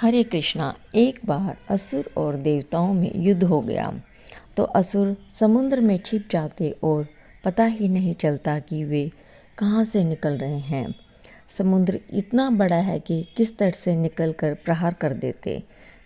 हरे कृष्णा। एक बार असुर और देवताओं में युद्ध हो गया तो असुर समुद्र में छिप जाते और पता ही नहीं चलता कि वे कहाँ से निकल रहे हैं। समुद्र इतना बड़ा है कि किस तट से निकलकर प्रहार कर देते।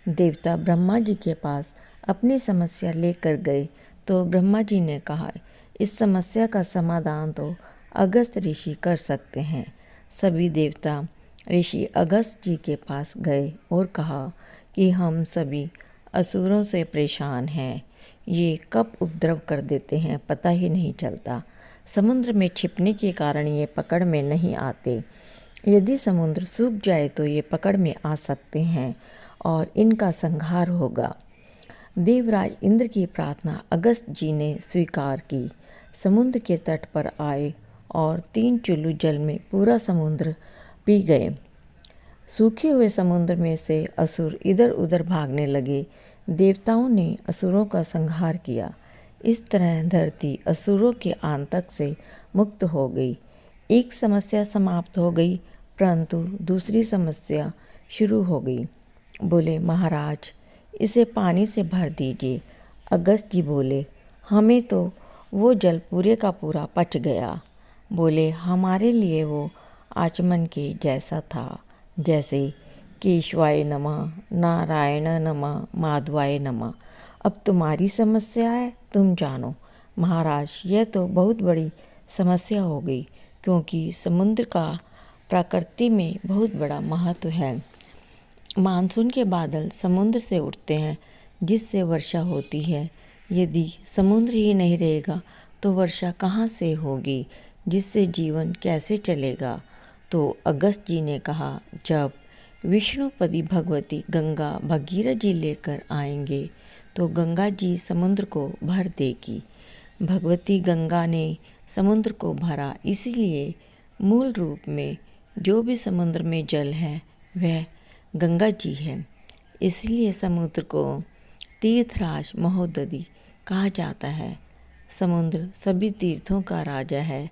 देवता ब्रह्मा जी के पास अपनी समस्या लेकर गए तो ब्रह्मा जी ने कहा, इस समस्या का समाधान तो अगस्त ऋषि कर सकते हैं। सभी देवता ऋषि अगस्त जी के पास गए और कहा कि हम सभी असुरों से परेशान हैं। ये कब उपद्रव कर देते हैं पता ही नहीं चलता। समुद्र में छिपने के कारण ये पकड़ में नहीं आते। यदि समुद्र सूख जाए तो ये पकड़ में आ सकते हैं और इनका संहार होगा। देवराज इंद्र की प्रार्थना अगस्त जी ने स्वीकार की। समुद्र के तट पर आए और 3 चुल्लू जल में पूरा समुद्र पी गए। सूखे हुए समुद्र में से असुर इधर उधर भागने लगे। देवताओं ने असुरों का संहार किया। इस तरह धरती असुरों के आतंक से मुक्त हो गई। एक समस्या समाप्त हो गई, परंतु दूसरी समस्या शुरू हो गई। बोले, महाराज इसे पानी से भर दीजिए। अगस्त जी बोले, हमें तो वो जल पूरे का पूरा पच गया। बोले, हमारे लिए वो आचमन के जैसा था, जैसे केशवाय नमः, नारायण नमः, माधवाय नमः। अब तुम्हारी समस्या है, तुम जानो। महाराज यह तो बहुत बड़ी समस्या हो गई, क्योंकि समुद्र का प्रकृति में बहुत बड़ा महत्व है। मानसून के बादल समुद्र से उठते हैं, जिससे वर्षा होती है। यदि समुद्र ही नहीं रहेगा तो वर्षा कहाँ से होगी, जिससे जीवन कैसे चलेगा। तो अगस्त जी ने कहा, जब विष्णुपति भगवती गंगा भगीरथ जी लेकर आएंगे तो गंगा जी समुद्र को भर देगी। भगवती गंगा ने समुद्र को भरा, इसलिए मूल रूप में जो भी समुद्र में जल है वह गंगा जी है। इसलिए समुद्र को तीर्थराज महोदधि कहा जाता है। समुद्र सभी तीर्थों का राजा है।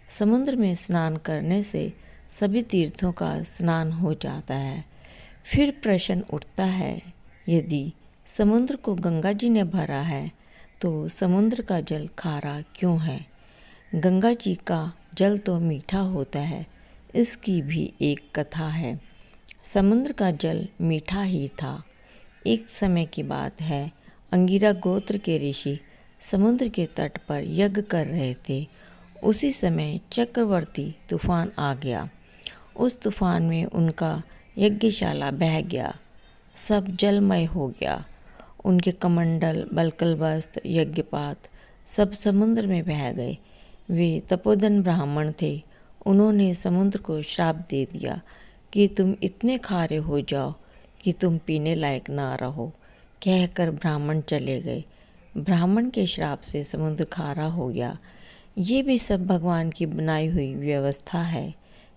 समुद्र में स्नान करने से सभी तीर्थों का स्नान हो जाता है। फिर प्रश्न उठता है, यदि समुद्र को गंगा जी ने भरा है तो समुद्र का जल खारा क्यों है? गंगा जी का जल तो मीठा होता है। इसकी भी एक कथा है। समुद्र का जल मीठा ही था। एक समय की बात है, अंगिरा गोत्र के ऋषि समुद्र के तट पर यज्ञ कर रहे थे। उसी समय चक्रवर्ती तूफान आ गया। उस तूफान में उनका यज्ञशाला बह गया, सब जलमय हो गया। उनके कमंडल, बलकल वस्त्र, यज्ञपात सब समुद्र में बह गए। वे तपोधन ब्राह्मण थे। उन्होंने समुद्र को श्राप दे दिया कि तुम इतने खारे हो जाओ कि तुम पीने लायक ना रहो। कहकर ब्राह्मण चले गए। ब्राह्मण के श्राप से समुद्र खारा हो गया। ये भी सब भगवान की बनाई हुई व्यवस्था है।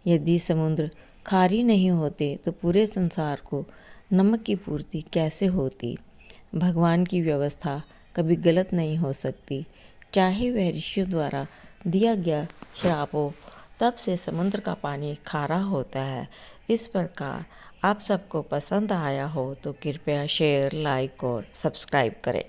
यदि समुद्र खारी नहीं होते तो पूरे संसार को नमक की पूर्ति कैसे होती? भगवान की व्यवस्था कभी गलत नहीं हो सकती, चाहे वह ऋषियों द्वारा दिया गया श्राप हो। तब से समुद्र का पानी खारा होता है। इस प्रकार आप सबको पसंद आया हो तो कृपया शेयर, लाइक और सब्सक्राइब करें।